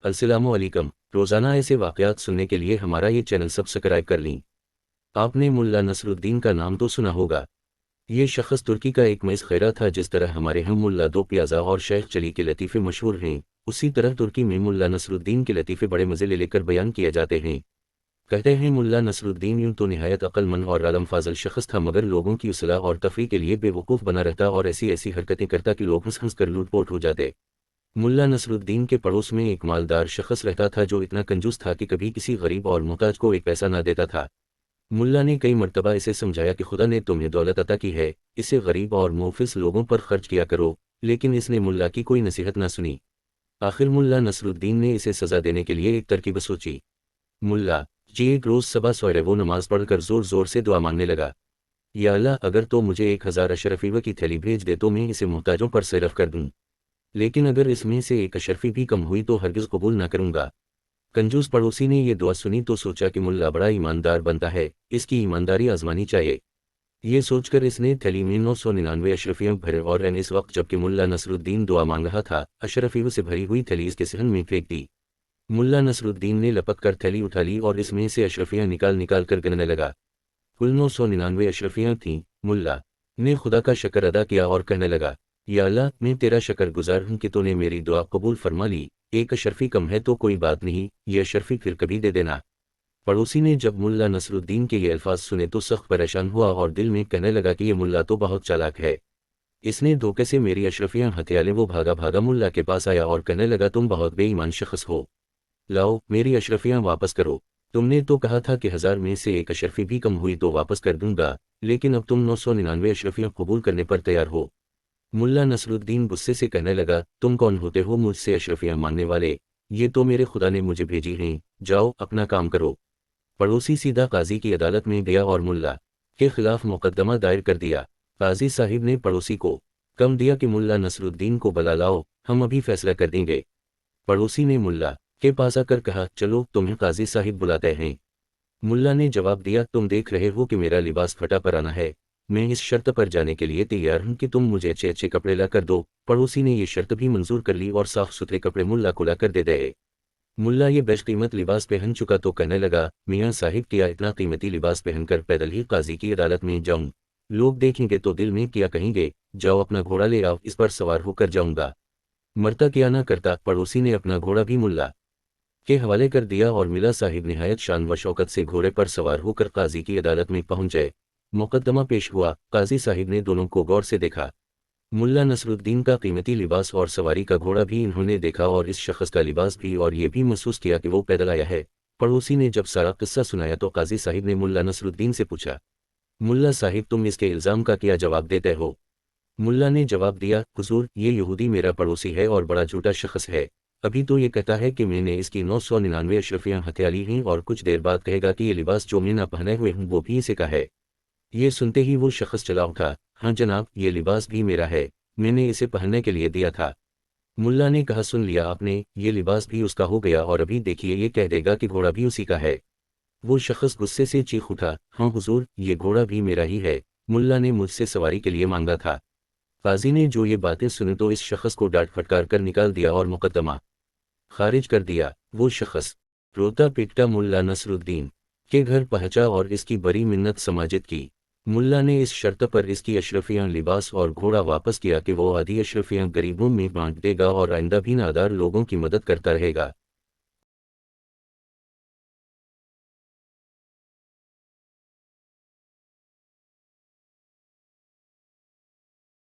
السلام علیکم۔ روزانہ ایسے واقعات سننے کے لیے ہمارا یہ چینل سبسکرائب کر لیں۔ آپ نے ملا نصر الدین کا نام تو سنا ہوگا۔ یہ شخص ترکی کا ایک مئز خیرہ تھا۔ جس طرح ہمارے ہم ملا دو پیازا اور شیخ چلی کے لطیفے مشہور ہیں، اسی طرح ترکی میں ملا نصر الدین کے لطیفے بڑے مزے لے کر بیان کیے جاتے ہیں۔ کہتے ہیں ملا نصر الدین یوں تو نہایت عقل مند اور عالم فاضل شخص تھا، مگر لوگوں کی اصلاح اور تفریح کے لیے بے وقوف بنا رہتا اور ایسی حرکتیں کرتا کہ لوگ ہنس ہنس کر لوٹ پوٹ ہو جاتے۔ ملا نصر الدین کے پڑوس میں ایک مالدار شخص رہتا تھا جو اتنا کنجوس تھا کہ کبھی کسی غریب اور محتاج کو ایک پیسہ نہ دیتا تھا۔ ملا نے کئی مرتبہ اسے سمجھایا کہ خدا نے تمہیں دولت عطا کی ہے، اسے غریب اور مفلس لوگوں پر خرچ کیا کرو، لیکن اس نے ملا کی کوئی نصیحت نہ سنی۔ آخر ملا نصر الدین نے اسے سزا دینے کے لیے ایک ترکیب سوچی۔ ملا جی ایک روز صبح سویرے وہ نماز پڑھ کر زور زور سے دعا مانگنے لگا، یا اللہ اگر تو مجھے 1000 اشرفیوں کی تھیلی بھیج دے تو میں اسے محتاجوں پر صرف کر دوں، لیکن اگر اس میں سے ایک اشرفی بھی کم ہوئی تو ہرگز قبول نہ کروں گا۔ کنجوس پڑوسی نے یہ دعا سنی تو سوچا کہ ملا بڑا ایماندار بنتا ہے، اس کی ایمانداری آزمانی چاہیے۔ یہ سوچ کر اس نے تھیلی میں 999 اشرفیاں بھرے اور اس وقت جبکہ ملا نصر الدین دعا مانگ رہا تھا، اشرفیوں سے بھری ہوئی تھیلی اس کے صحن میں پھینک دی۔ ملا نصر الدین نے لپک کر تھیلی اٹھا لی اور اس میں سے اشرفیاں نکال کر گننے لگا۔ کل 999 اشرفیاں تھیں۔ ملا نے خدا کا شکر ادا کیا اور کہنے لگا، یا اللہ میں تیرا شکر گزار ہوں کہ تو نے میری دعا قبول فرما لی، ایک اشرفی کم ہے تو کوئی بات نہیں، یہ اشرفی پھر کبھی دے دینا۔ پڑوسی نے جب ملا نصر الدین کے یہ الفاظ سنے تو سخت پریشان ہوا اور دل میں کہنے لگا کہ یہ ملا تو بہت چالاک ہے، اس نے دھوکے سے میری اشرفیاں ہتھیا لیں۔ وہ بھاگا ملا کے پاس آیا اور کہنے لگا، تم بہت بے ایمان شخص ہو، لاؤ میری اشرفیاں واپس کرو۔ تم نے تو کہا تھا کہ 1000 میں سے ایک اشرفی بھی کم ہوئی تو واپس کر دوں گا، لیکن اب تم 999 اشرفیاں قبول کرنے پر تیار ہو۔ ملا نصر الدین غصے سے کہنے لگا، تم کون ہوتے ہو مجھ سے اشرفیاں مانگنے والے؟ یہ تو میرے خدا نے مجھے بھیجی ہیں، جاؤ اپنا کام کرو۔ پڑوسی سیدھا قاضی کی عدالت میں گیا اور ملا کے خلاف مقدمہ دائر کر دیا۔ قاضی صاحب نے پڑوسی کو کم دیا کہ ملا نصر الدین کو بلا لاؤ، ہم ابھی فیصلہ کر دیں گے۔ پڑوسی نے ملا کے پاس آ کر کہا، چلو تمہیں قاضی صاحب بلاتے ہیں۔ ملا نے جواب دیا، تم دیکھ رہے ہو کہ میرا لباس پھٹا پرانا ہے، میں اس شرط پر جانے کے لیے تیار ہوں کہ تم مجھے اچھے کپڑے لا کر دو۔ پڑوسی نے یہ شرط بھی منظور کر لی اور صاف ستھرے کپڑے ملا کو لا کر دے دے۔ ملا یہ بیش قیمت لباس پہن چکا تو کہنے لگا، میاں صاحب کیا اتنا قیمتی لباس پہن کر پیدل ہی قاضی کی عدالت میں جاؤں؟ لوگ دیکھیں گے تو دل میں کیا کہیں گے؟ جاؤ اپنا گھوڑا لے آؤ، اس پر سوار ہو کر جاؤں گا۔ مرتا کیا نہ کرتا، پڑوسی نے اپنا گھوڑا بھی ملا کے حوالے کر دیا اور ملا صاحب نہایت شان و شوکت سے گھوڑے پر سوار ہو کر قاضی کی عدالت میں پہنچے۔ مقدمہ پیش ہوا۔ قاضی صاحب نے دونوں کو غور سے دیکھا، ملا نصر الدین کا قیمتی لباس اور سواری کا گھوڑا بھی انہوں نے دیکھا اور اس شخص کا لباس بھی، اور یہ بھی محسوس کیا کہ وہ پیدل آیا ہے۔ پڑوسی نے جب سارا قصہ سنایا تو قاضی صاحب نے ملا نصر الدین سے پوچھا، ملا صاحب تم اس کے الزام کا کیا جواب دیتے ہو؟ ملا نے جواب دیا، حضور یہ یہودی میرا پڑوسی ہے اور بڑا جھوٹا شخص ہے، ابھی تو یہ کہتا ہے کہ میں نے اس کی 999 اشرفیاں ہتھیا لی ہیں اور کچھ دیر بعد کہے گا کہ یہ لباس جو میں نہ پہنے ہوئے ہوں وہ بھی اسے کا ہے۔ یہ سنتے ہی وہ شخص چلا اٹھا، ہاں جناب یہ لباس بھی میرا ہے، میں نے اسے پہننے کے لیے دیا تھا۔ ملا نے کہا، سن لیا آپ نے، یہ لباس بھی اس کا ہو گیا اور ابھی دیکھیے یہ کہہ دے گا کہ گھوڑا بھی اسی کا ہے۔ وہ شخص غصے سے چیخ اٹھا، ہاں حضور یہ گھوڑا بھی میرا ہی ہے، ملا نے مجھ سے سواری کے لیے مانگا تھا۔ قاضی نے جو یہ باتیں سنی تو اس شخص کو ڈانٹ پھٹکار کر نکال دیا اور مقدمہ خارج کر دیا۔ وہ شخص روتا پیٹتا ملا نصر الدین کے گھر پہنچا اور اس کی بڑی منت سماجت کی۔ ملا نے اس شرط پر اس کی اشرفیاں، لباس اور گھوڑا واپس کیا کہ وہ آدھی اشرفیاں غریبوں میں بانٹ دے گا اور آئندہ بھی نادار لوگوں کی مدد کرتا رہے گا۔